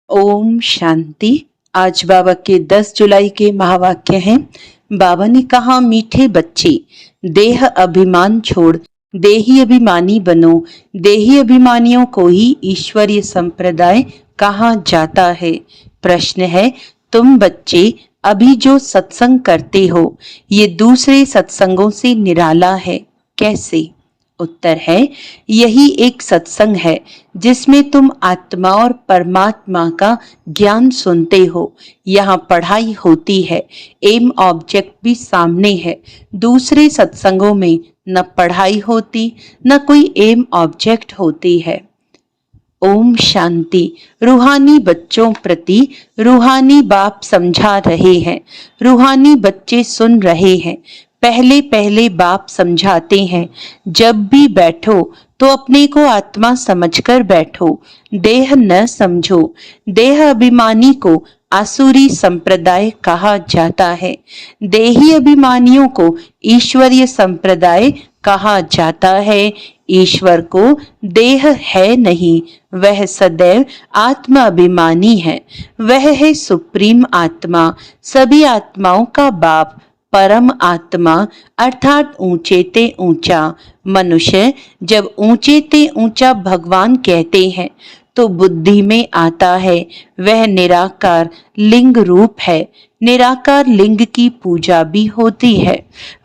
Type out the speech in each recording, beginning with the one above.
ओम शांति। आज बाबा के 10 जुलाई के महावाक्य हैं। बाबा ने कहा, मीठे बच्चे, देह अभिमान छोड़ देही अभिमानी बनो। देही अभिमानियों को ही ईश्वरीय संप्रदाय कहा जाता है। प्रश्न है, तुम बच्चे अभी जो सत्संग करते हो, ये दूसरे सत्संगों से निराला है, कैसे? उत्तर है, यही एक सत्संग है जिसमें तुम आत्मा और परमात्मा का ज्ञान सुनते हो। यहाँ पढ़ाई होती है, एम ऑब्जेक्ट भी सामने है। दूसरे सत्संगों में न पढ़ाई होती, न कोई एम ऑब्जेक्ट होती है। ओम शांति। रूहानी बच्चों प्रति रूहानी बाप समझा रहे हैं। रूहानी बच्चे सुन रहे हैं। पहले पहले बाप समझाते हैं, जब भी बैठो तो अपने को आत्मा समझकर बैठो, देह न समझो। देह अभिमानी को आसुरी संप्रदाय कहा जाता है। देही अभिमानियों को ईश्वरीय संप्रदाय कहा जाता है। ईश्वर को देह है नहीं, वह सदैव आत्मा अभिमानी है। वह है सुप्रीम आत्मा, सभी आत्माओं का बाप, परम आत्मा अर्थात ऊंचे ते ऊंचा। मनुष्य जब ऊंचे ते ऊंचा भगवान कहते हैं तो बुद्धि में आता है वह निराकार लिंग रूप है। निराकार लिंग की पूजा भी होती है।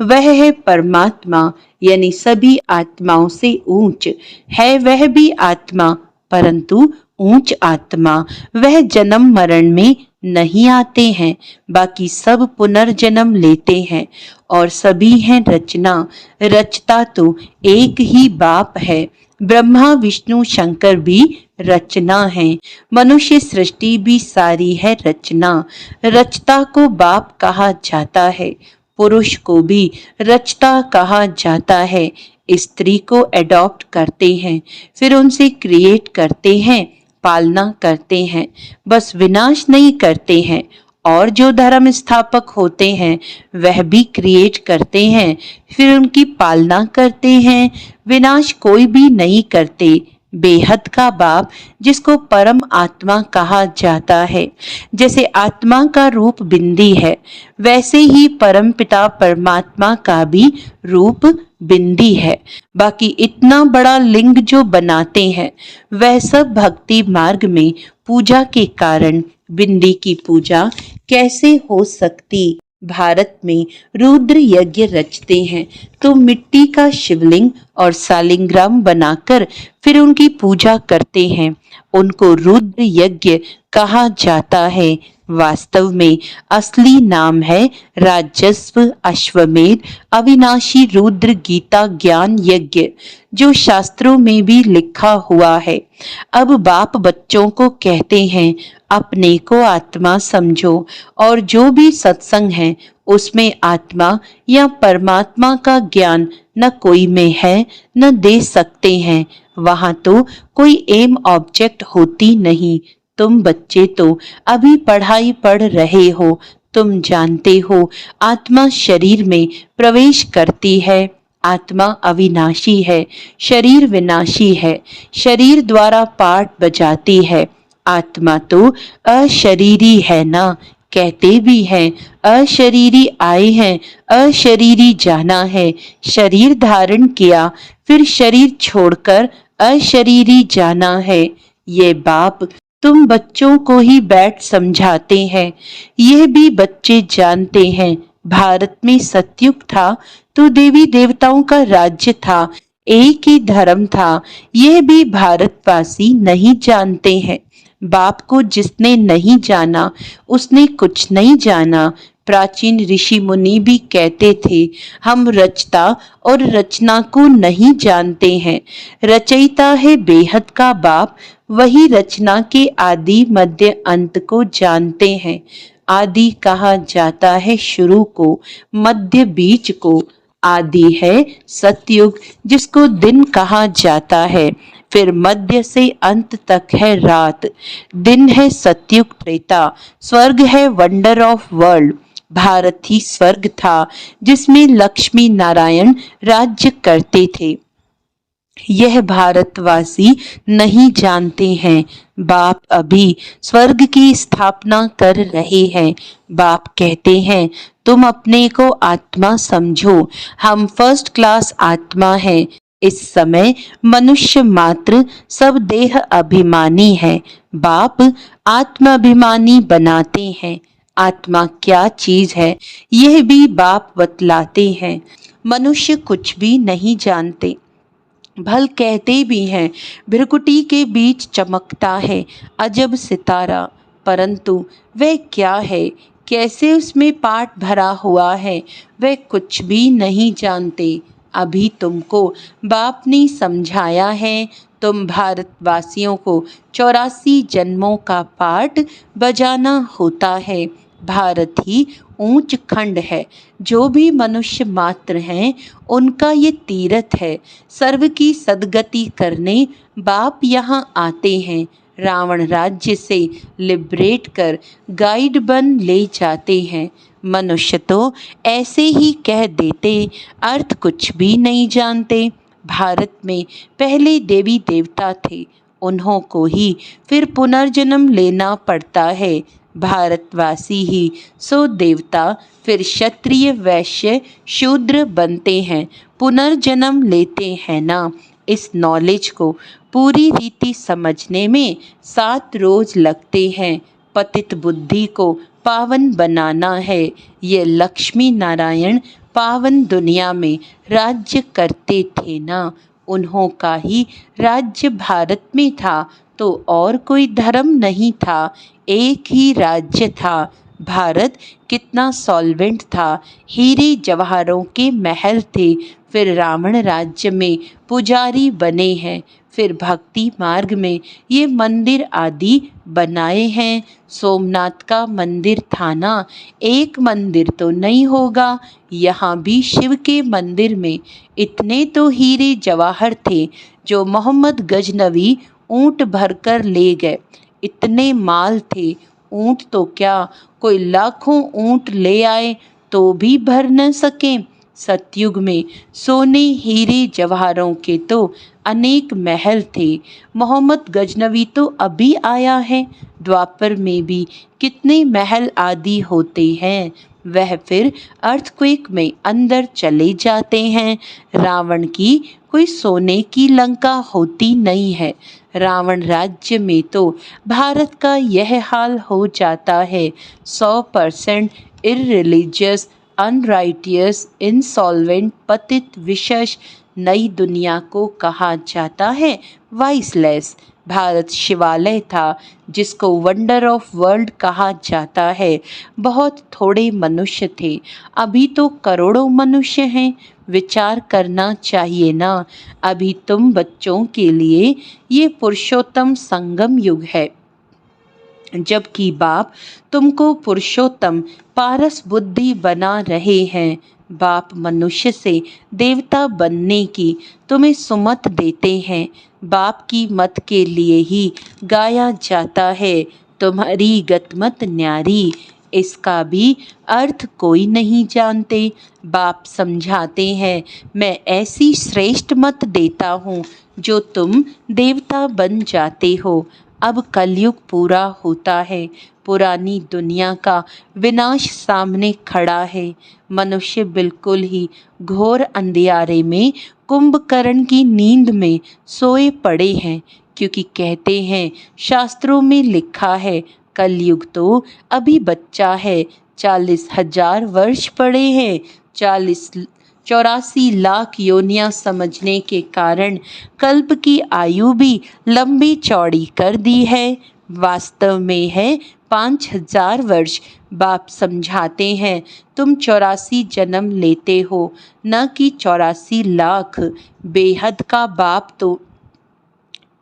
वह है परमात्मा, यानी सभी आत्माओं से ऊंच है। वह भी आत्मा, परंतु ऊंच आत्मा। वह जन्म मरण में नहीं आते हैं, बाकी सब पुनर्जन्म लेते हैं और सभी हैं रचना। रचता तो एक ही बाप है। ब्रह्मा विष्णु शंकर भी रचना है। मनुष्य सृष्टि भी सारी है रचना। रचता को बाप कहा जाता है। पुरुष को भी रचता कहा जाता है। स्त्री को अडॉप्ट करते हैं, फिर उनसे क्रिएट करते हैं, पालना करते हैं, बस विनाश नहीं करते हैं। और जो धर्म स्थापक होते हैं वह भी क्रिएट करते हैं, फिर उनकी पालना करते हैं, विनाश कोई भी नहीं करते। बेहद का बाप, जिसको परम आत्मा कहा जाता है। जैसे आत्मा का रूप बिंदी है, वैसे ही परम पिता परमात्मा का भी रूप बिंदी है। बाकी इतना बड़ा लिंग जो बनाते हैं वह सब भक्ति मार्ग में पूजा के कारण बिंदी की पूजा कैसे हो सकती? भारत में रुद्र यज्ञ रचते हैं तो मिट्टी का शिवलिंग और सालिंग्राम बनाकर फिर उनकी पूजा करते हैं। उनको रुद्र यज्ञ कहा जाता है। वास्तव में असली नाम है राजस्व अश्वमेध अविनाशी रुद्र गीता ज्ञान यज्ञ, जो शास्त्रों में भी लिखा हुआ है। अब बाप बच्चों को कहते हैं, अपने को आत्मा समझो और जो भी सत्संग है उसमें आत्मा या परमात्मा का ज्ञान न कोई में है न दे सकते हैं। वहां तो कोई एम ऑब्जेक्ट होती नहीं। तुम बच्चे तो अभी पढ़ाई पढ़ रहे हो। तुम जानते हो आत्मा शरीर में प्रवेश करती है। आत्मा अविनाशी है, शरीर विनाशी है। शरीर द्वारा पाठ बजाती है। आत्मा तो अशरीरी है ना, कहते भी हैं अशरीरी आए हैं, अशरीरी जाना है। शरीर धारण किया, फिर शरीर छोड़कर अशरीरी जाना है। ये बाप तुम बच्चों को ही बैठ समझाते हैं। यह भी बच्चे जानते हैं, भारत में सतयुग था तो देवी देवताओं का राज्य था, एक ही धर्म था। यह भी भारतवासी नहीं जानते हैं। बाप को जिसने नहीं जाना उसने कुछ नहीं जाना। प्राचीन ऋषि मुनि भी कहते थे, हम रचता और रचना को नहीं जानते हैं। रचयिता है बेहद का बाप, वही रचना के आदि मध्य अंत को जानते हैं। आदि कहा जाता है शुरू को, मध्य बीच को। आदि है सतयुग, जिसको दिन कहा जाता है। फिर मध्य से अंत तक है रात। दिन है सतयुग त्रेता। स्वर्ग है वंडर ऑफ वर्ल्ड। भारत ही स्वर्ग था जिसमें लक्ष्मी नारायण राज्य करते थे। यह भारतवासी नहीं जानते हैं। बाप अभी स्वर्ग की स्थापना कर रहे हैं। बाप कहते हैं तुम अपने को आत्मा समझो, हम फर्स्ट क्लास आत्मा हैं। इस समय मनुष्य मात्र सब देह अभिमानी है। बाप आत्माभिमानी बनाते हैं। आत्मा क्या चीज है यह भी बाप बतलाते हैं। मनुष्य कुछ भी नहीं जानते। भल कहते भी हैं भ्रिकुटी के बीच चमकता है अजब सितारा, परंतु वह क्या है, कैसे उसमें पाट भरा हुआ है, वह कुछ भी नहीं जानते। अभी तुमको बाप ने समझाया है। तुम भारतवासियों को 84 जन्मों का पाठ बजाना होता है। भारत ही ऊंच खंड है। जो भी मनुष्य मात्र हैं उनका ये तीर्थ है। सर्व की सदगति करने बाप यहाँ आते हैं। रावण राज्य से लिबरेट कर गाइड बन ले जाते हैं। मनुष्य तो ऐसे ही कह देते, अर्थ कुछ भी नहीं जानते। भारत में पहले देवी देवता थे, उन्हों को ही फिर पुनर्जन्म लेना पड़ता है। भारतवासी ही सो देवता फिर क्षत्रिय वैश्य शूद्र बनते हैं, पुनर्जन्म लेते हैं ना। इस नॉलेज को पूरी रीति समझने में 7 रोज लगते हैं। पतित बुद्धि को पावन बनाना है। ये लक्ष्मी नारायण पावन दुनिया में राज्य करते थे ना, उन्हों का ही राज्य भारत में था, तो और कोई धर्म नहीं था, एक ही राज्य था। भारत कितना सॉल्वेंट था, हीरे जवाहरों के महल थे। फिर रावण राज्य में पुजारी बने हैं, फिर भक्ति मार्ग में ये मंदिर आदि बनाए हैं। सोमनाथ का मंदिर था ना, एक मंदिर तो नहीं होगा। यहाँ भी शिव के मंदिर में इतने तो हीरे जवाहर थे जो मोहम्मद गजनवी ऊंट भरकर ले गए। इतने माल थे, ऊंट तो क्या कोई लाखों ऊंट ले आए तो भी भर न सके। सतयुग में सोने हीरे जवाहरों के तो अनेक महल थे। मोहम्मद गजनवी तो अभी आया है। द्वापर में भी कितने महल आदि होते हैं, वह फिर अर्थक्वेक में अंदर चले जाते हैं। रावण की कोई सोने की लंका होती नहीं है। रावण राज्य में तो भारत का यह हाल हो जाता है। 100% इररिलीजियस, अनराइटियस, इंसॉल्वेंट, पतित, विशेष नई दुनिया को कहा जाता है वाइसलेस। भारत शिवालय था जिसको वंडर ऑफ वर्ल्ड कहा जाता है। बहुत थोड़े मनुष्य थे, अभी तो करोड़ों मनुष्य हैं। विचार करना चाहिए ना। अभी तुम बच्चों के लिए ये पुरुषोत्तम संगम युग है, जबकि बाप तुमको पुरुषोत्तम पारस बुद्धि बना रहे हैं। बाप मनुष्य से देवता बनने की तुम्हें सुमत देते हैं। बाप की मत के लिए ही गाया जाता है, तुम्हारी गतमत न्यारी। इसका भी अर्थ कोई नहीं जानते। बाप समझाते हैं, मैं ऐसी श्रेष्ठ मत देता हूँ जो तुम देवता बन जाते हो। अब कलयुग पूरा होता है, पुरानी दुनिया का विनाश सामने खड़ा है। मनुष्य बिल्कुल ही घोर अंधियारे में कुंभकर्ण की नींद में सोए पड़े हैं, क्योंकि कहते हैं शास्त्रों में लिखा है कलयुग तो अभी बच्चा है। 40,000 वर्ष पड़े हैं। 84 लाख योनियां समझने के कारण कल्प की आयु भी लंबी चौड़ी कर दी है। वास्तव में है 5,000 वर्ष। बाप समझाते हैं तुम 84 जन्म लेते हो, न कि 84 लाख। बेहद का बाप तो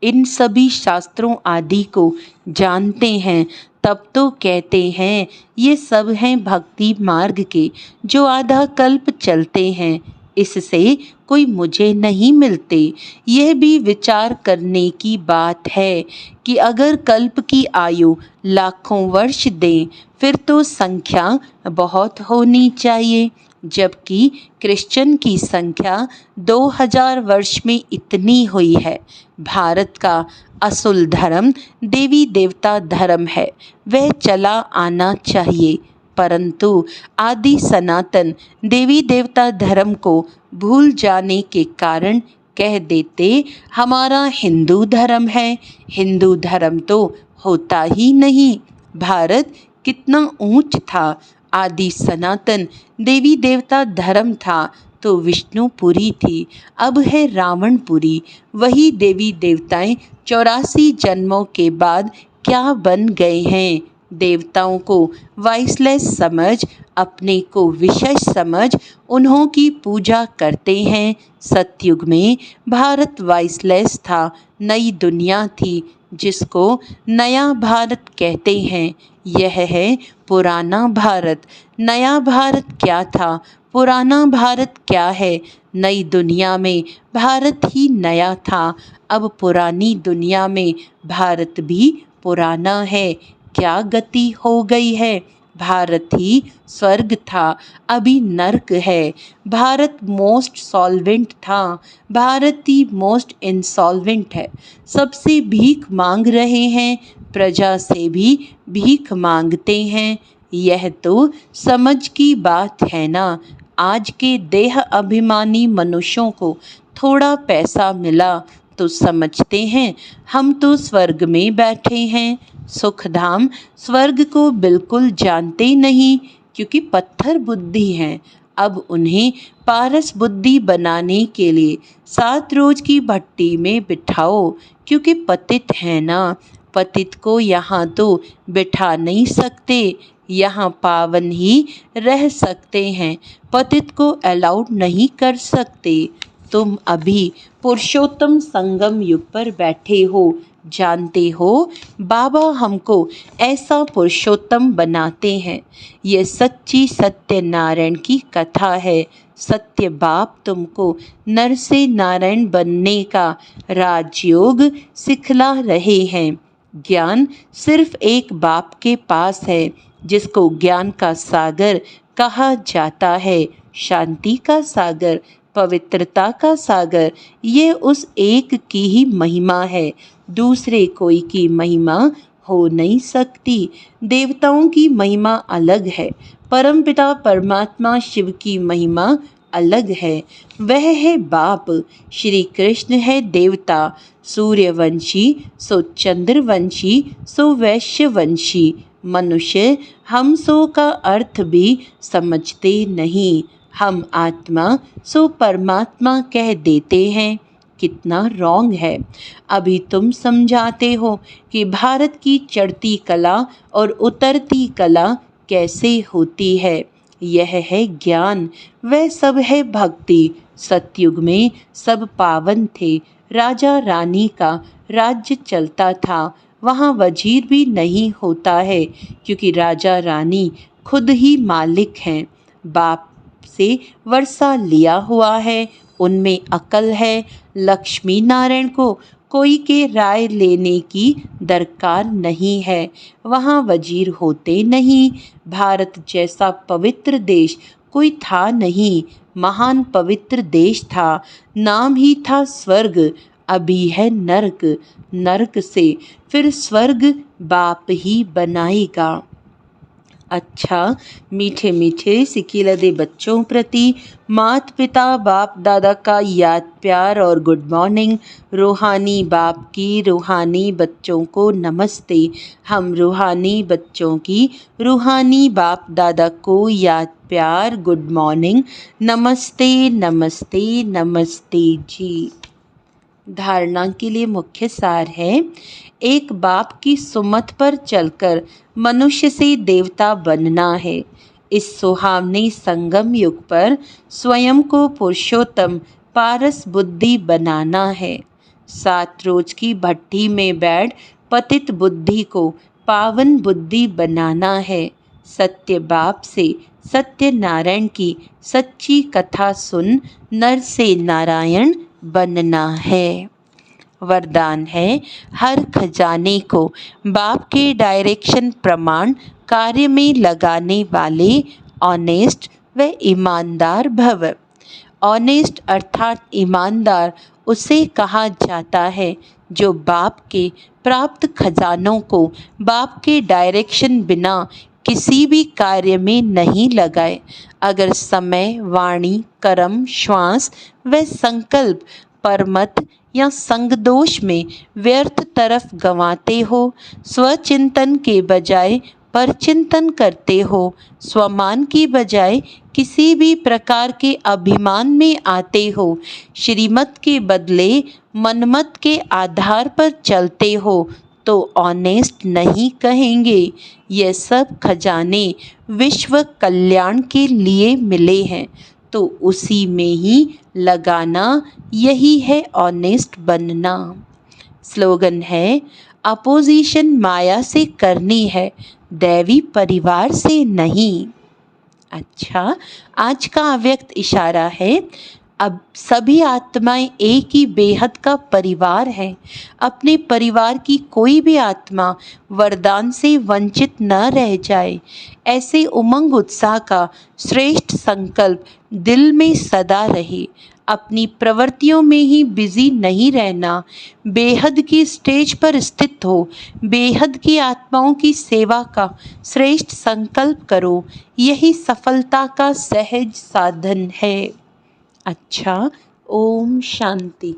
इन सभी शास्त्रों आदि को जानते हैं, तब तो कहते हैं ये सब हैं भक्ति मार्ग के जो आधा कल्प चलते हैं। इससे कोई मुझे नहीं मिलते। यह भी विचार करने की बात है कि अगर कल्प की आयु लाखों वर्ष दें फिर तो संख्या बहुत होनी चाहिए। जबकि क्रिश्चियन की संख्या 2000 वर्ष में इतनी हुई है। भारत का असुल धर्म देवी देवता धर्म है, वह चला आना चाहिए, परंतु आदि सनातन देवी देवता धर्म को भूल जाने के कारण कह देते हमारा हिंदू धर्म है। हिंदू धर्म तो होता ही नहीं। भारत कितना ऊंच था। आदि सनातन देवी देवता धर्म था तो विष्णुपुरी थी, अब है रावणपुरी। वही देवी देवताएं 84 जन्मों के बाद क्या बन गए हैं। देवताओं को वाइसलेस समझ, अपने को विशेष समझ उन्हों की पूजा करते हैं। सतयुग में भारत वाइसलेस था, नई दुनिया थी जिसको नया भारत कहते हैं। यह है पुराना भारत। नया भारत क्या था, पुराना भारत क्या है। नई दुनिया में भारत ही नया था, अब पुरानी दुनिया में भारत भी पुराना है। क्या गति हो गई है। भारत ही स्वर्ग था, अभी नर्क है। भारत मोस्ट सॉल्वेंट था, भारत ही मोस्ट इंसॉल्वेंट है। सबसे भीख मांग रहे हैं, प्रजा से भी भीख मांगते हैं। यह तो समझ की बात है ना। आज के देह अभिमानी मनुष्यों को थोड़ा पैसा मिला तो समझते हैं हम तो स्वर्ग में बैठे हैं। सुखधाम स्वर्ग को बिल्कुल जानते नहीं, क्योंकि पत्थर बुद्धि हैं। अब उन्हें पारस बुद्धि बनाने के लिए 7 रोज की भट्टी में बिठाओ, क्योंकि पतित है ना। पतित को यहाँ तो बिठा नहीं सकते, यहाँ पावन ही रह सकते हैं, पतित को अलाउड नहीं कर सकते। तुम अभी पुरुषोत्तम संगम युग पर बैठे हो, जानते हो बाबा हमको ऐसा पुरुषोत्तम बनाते हैं। ये सच्ची सत्यनारायण की कथा है। सत्य बाप तुमको नर से नारायण बनने का राजयोग सिखला रहे हैं। ज्ञान सिर्फ एक बाप के पास है, जिसको ज्ञान का सागर कहा जाता है। शांति का सागर, पवित्रता का सागर, ये उस एक की ही महिमा है, दूसरे कोई की महिमा हो नहीं सकती। देवताओं की महिमा अलग है, परमपिता परमात्मा शिव की महिमा अलग है। वह है बाप। श्री कृष्ण है देवता, सूर्यवंशी सो चंद्रवंशी सो वैश्यवंशी। मनुष्य हम सो का अर्थ भी समझते नहीं। हम आत्मा सो परमात्मा कह देते हैं। कितना रॉन्ग है। अभी तुम समझाते हो कि भारत की चढ़ती कला और उतरती कला कैसे होती है। यह है ज्ञान, वह सब है भक्ति। सतयुग में सब पावन थे, राजा रानी का राज्य चलता था। वहाँ वजीर भी नहीं होता है, क्योंकि राजा रानी खुद ही मालिक हैं। बाप से वर्षा लिया हुआ है, उनमें अकल है। लक्ष्मी नारायण को कोई के राय लेने की दरकार नहीं है, वहाँ वजीर होते नहीं। भारत जैसा पवित्र देश कोई था नहीं, महान पवित्र देश था, नाम ही था स्वर्ग। अभी है नर्क, नर्क से फिर स्वर्ग बाप ही बनाएगा। अच्छा, मीठे मीठे सिकिलदे बच्चों प्रति मात पिता बाप दादा का याद प्यार और गुड मॉर्निंग। रूहानी बाप की रूहानी बच्चों को नमस्ते। हम रूहानी बच्चों की रूहानी बाप दादा को याद प्यार गुड मॉर्निंग, नमस्ते नमस्ते नमस्ते जी। धारणा के लिए मुख्य सार है, एक बाप की सुमत पर चलकर मनुष्य से देवता बनना है। इस सुहावने संगम युग पर स्वयं को पुरुषोत्तम पारस बुद्धि बनाना है। 7 रोज की भट्टी में बैठ पतित बुद्धि को पावन बुद्धि बनाना है। सत्य बाप से सत्य नारायण की सच्ची कथा सुन नर से नारायण बनना है। वरदान है, हर खजाने को बाप के डायरेक्शन प्रमाण कार्य में लगाने वाले ऑनेस्ट, व ईमानदार भव। ऑनेस्ट अर्थात ईमानदार उसे कहा जाता है जो बाप के प्राप्त खजानों को बाप के डायरेक्शन बिना किसी भी कार्य में नहीं लगाए। अगर समय, वाणी, कर्म, श्वास व संकल्प परमत या संगदोष में व्यर्थ तरफ गंवाते हो, स्वचिंतन के बजाय परचिंतन करते हो, स्वमान की बजाय किसी भी प्रकार के अभिमान में आते हो, श्रीमत के बदले मनमत के आधार पर चलते हो, तो ऑनेस्ट नहीं कहेंगे। ये सब खजाने विश्व कल्याण के लिए मिले हैं, तो उसी में ही लगाना, यही है ऑनेस्ट बनना। स्लोगन है, अपोजिशन माया से करनी है, दैवी परिवार से नहीं। अच्छा, आज का अव्यक्त इशारा है, अब सभी आत्माएं एक ही बेहद का परिवार है। अपने परिवार की कोई भी आत्मा वरदान से वंचित न रह जाए, ऐसे उमंग उत्साह का श्रेष्ठ संकल्प दिल में सदा रहे। अपनी प्रवृत्तियों में ही बिजी नहीं रहना, बेहद की स्टेज पर स्थित हो, बेहद की आत्माओं की सेवा का श्रेष्ठ संकल्प करो, यही सफलता का सहज साधन है। अच्छा, ओम शांति।